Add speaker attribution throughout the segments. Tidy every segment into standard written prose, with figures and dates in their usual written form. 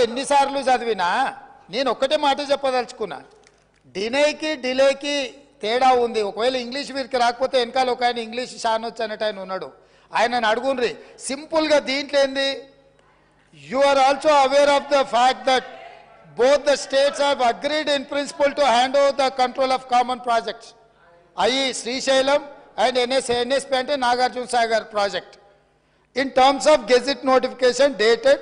Speaker 1: ఎన్నిసార్లు చదివినా నేను ఒక్కటే మాట చెప్పదలుచుకున్నా, డిలేకి తేడా ఉంది. ఒకవేళ ఇంగ్లీష్ వీరికి రాకపోతే వెనకాల ఒక ఆయన ఇంగ్లీష్ షానొచ్చు అన్నట్టు ఆయన ఉన్నాడు, ఆయనను అడుగుండ్రి. సింపుల్గా దీంట్లో ఏంది, you are also aware of the fact that both the states have agreed in principle to hand over the control of common projects, i.e. Srisailam and NSP ante Nagarjuna Sagar project, in terms of gazette notification dated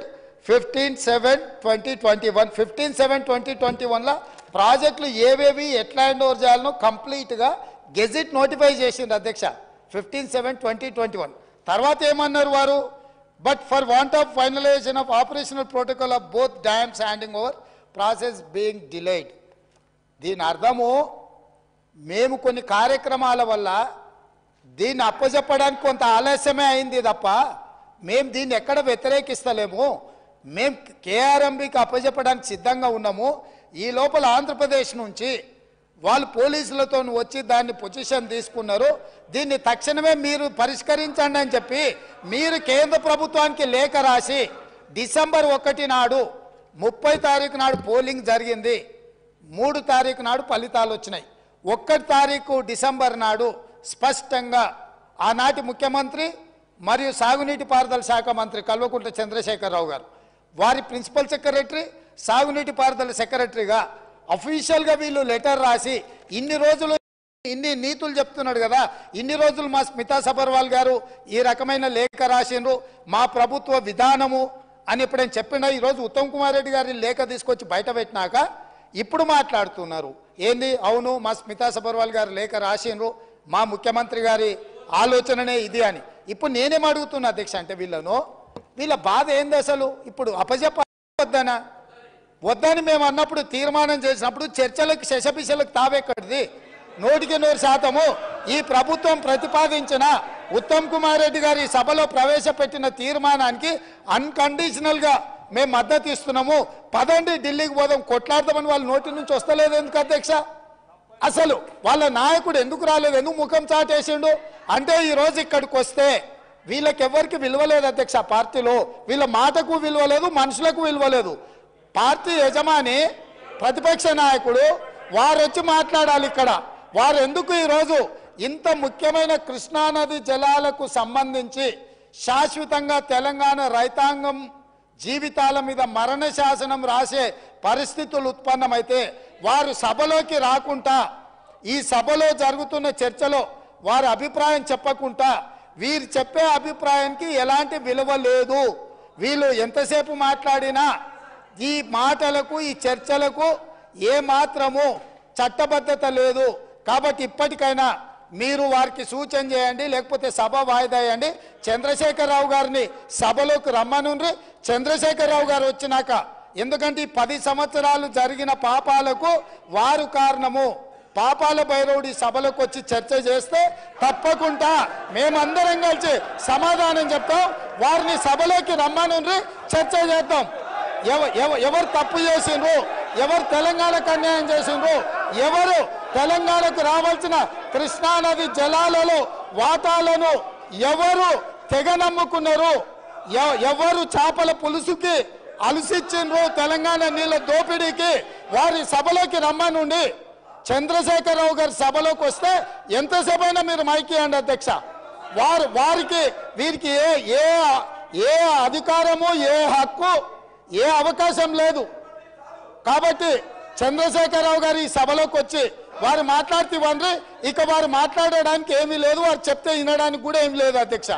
Speaker 1: 15/7/2021. 15/7/2021 la ప్రాజెక్టులు ఏవేవి ఎట్లా hand over చేయాలనో కంప్లీట్గా gazette notify చేసింది అధ్యక్ష 15/7/2021. తర్వాత ఏమన్నారు వారు, but for want of finalisation of operational protocol of both dams handing over process being delayed. దీని అర్థము మేము కొన్ని కార్యక్రమాల వల్ల దీన్ని అప్పచెప్పడానికి కొంత ఆలస్యమే అయింది తప్ప మేము దీన్ని ఎక్కడ వ్యతిరేకిస్తలేము. మేము కేఆర్ఎంబీకి అప్పచెప్పడానికి సిద్ధంగా ఉన్నాము. ఈ లోపల ఆంధ్రప్రదేశ్ నుంచి వాళ్ళు పోలీసులతో వచ్చి దాన్ని పొజిషన్ తీసుకున్నారు. దీన్ని తక్షణమే మీరు పరిష్కరించండి అని చెప్పి మీరు కేంద్ర ప్రభుత్వానికి లేఖ రాసి డిసెంబర్ 1 నాడు 30 తారీఖు నాడు పోలింగ్ జరిగింది, 3 తారీఖు నాడు ఫలితాలు వచ్చినాయి. 1 తారీఖు డిసెంబర్ నాడు స్పష్టంగా ఆనాటి ముఖ్యమంత్రి మరియు సాగునీటి పారుదల శాఖ మంత్రి కల్వకుంట్ల చంద్రశేఖరరావు గారు, వారి ప్రిన్సిపల్ సెక్రటరీ, సాగునీటి పారుదల సెక్రటరీగా అఫీషియల్గా వీళ్ళు లెటర్ రాసి ఇన్ని రోజులు ఇన్ని నీతులు చెప్తున్నాడు కదా, ఇన్ని రోజులు మా స్మితా సబర్వాల్ గారు ఈ రకమైన లేఖ రాసిండ్రు, మా ప్రభుత్వ విధానము అని ఎప్పుడైనా చెప్పినా ఈరోజు ఉత్తమ్ కుమార్ రెడ్డి గారి లేఖ తీసుకొచ్చి బయట పెట్టినాక ఇప్పుడు మాట్లాడుతున్నారు ఏంది, అవును మా స్మితా సబర్వాల్ గారు లేఖ రాసిండ్రు, మా ముఖ్యమంత్రి గారి ఆలోచననే ఇది అని. ఇప్పుడు నేనేం అడుగుతున్నా అధ్యక్ష అంటే వీళ్ళ బాధ ఏంది అసలు, ఇప్పుడు అప్పచెప్పొద్దనా వద్దని మేము అన్నప్పుడు తీర్మానం చేసినప్పుడు చర్చలకు శశపిశలకు తావెక్కడిది, 100% ఈ ప్రభుత్వం ప్రతిపాదించిన ఉత్తమ్ కుమార్ రెడ్డి గారి సభలో ప్రవేశపెట్టిన తీర్మానానికి అన్కండిషనల్గా మేము మద్దతు ఇస్తున్నాము. పదండి ఢిల్లీకి పోదాం కొట్లాడతామని వాళ్ళ నోటి నుంచి వస్తలేదు ఎందుకు అధ్యక్ష? అసలు వాళ్ళ నాయకుడు ఎందుకు రాలేదు, ఎందుకు ముఖం చాటేసిండు అంటే ఈరోజు ఇక్కడికి వస్తే వీళ్ళకెవ్వరికి విలువ లేదు అధ్యక్ష. పార్టీలో వీళ్ళ మాటకు విలువ లేదు, మనుషులకు విలువ లేదు. పార్టీ యజమాని ప్రతిపక్ష నాయకుడు వారు వచ్చి మాట్లాడాలి ఇక్కడ. వారు ఎందుకు ఈరోజు ఇంత ముఖ్యమైన కృష్ణానది జలాలకు సంబంధించి శాశ్వతంగా తెలంగాణ రైతాంగం జీవితాల మీద మరణ శాసనం రాసే పరిస్థితులు ఉత్పన్నమైతే వారు సభలోకి రాకుండా ఈ సభలో జరుగుతున్న చర్చలో వారి అభిప్రాయం చెప్పకుండా వీరు చెప్పే అభిప్రాయానికి ఎలాంటి విలువ లేదు. వీళ్ళు ఎంతసేపు మాట్లాడినా ఈ మాటలకు ఈ చర్చలకు ఏ మాత్రము చట్టబద్ధత లేదు. కాబట్టి ఇప్పటికైనా మీరు వారికి సూచన చేయండి, లేకపోతే సభ వాయిదా వేయండి. చంద్రశేఖరరావు గారిని సభలోకి రమ్మనుండ్రి. చంద్రశేఖరరావు గారు వచ్చినాక, ఎందుకంటే 10 సంవత్సరాలు జరిగిన పాపాలకు వారు కారణము. పాపాల భైరవుడి సభలోకి వచ్చి చర్చ చేస్తే తప్పకుండా మేమందరం కలిసి సమాధానం చెప్తాం. వారిని సభలోకి రమ్మనుండ్రి, చర్చ చేద్దాం. ఎవరు తప్పు చేసిండ్రు, ఎవరు తెలంగాణకు అన్యాయం చేసిండ్రు, ఎవరు తెలంగాణకు రావాల్సిన కృష్ణానది జలాలలో వాటాలను ఎవరు తెగ నమ్ముకున్నారు, ఎవరు చేపల పులుసుకి అలసిచ్చిండ్రు తెలంగాణ నీళ్ళ దోపిడీకి, వారి సభలోకి రమ్మనుండి. చంద్రశేఖరరావు గారి సభలోకి వస్తే ఎంతసేపు అయినా మీరు మైకి అండి అధ్యక్ష. వారికి వీరికి ఏ అధికారము, ఏ హక్కు, ఏ అవకాశం లేదు. కాబట్టి చంద్రశేఖరరావు గారు ఈ సభలోకి వచ్చి వారు మాట్లాడితే ఇక వారు మాట్లాడడానికి ఏమీ లేదు, వారు చెప్తే వినడానికి కూడా ఏమీ లేదు అధ్యక్ష.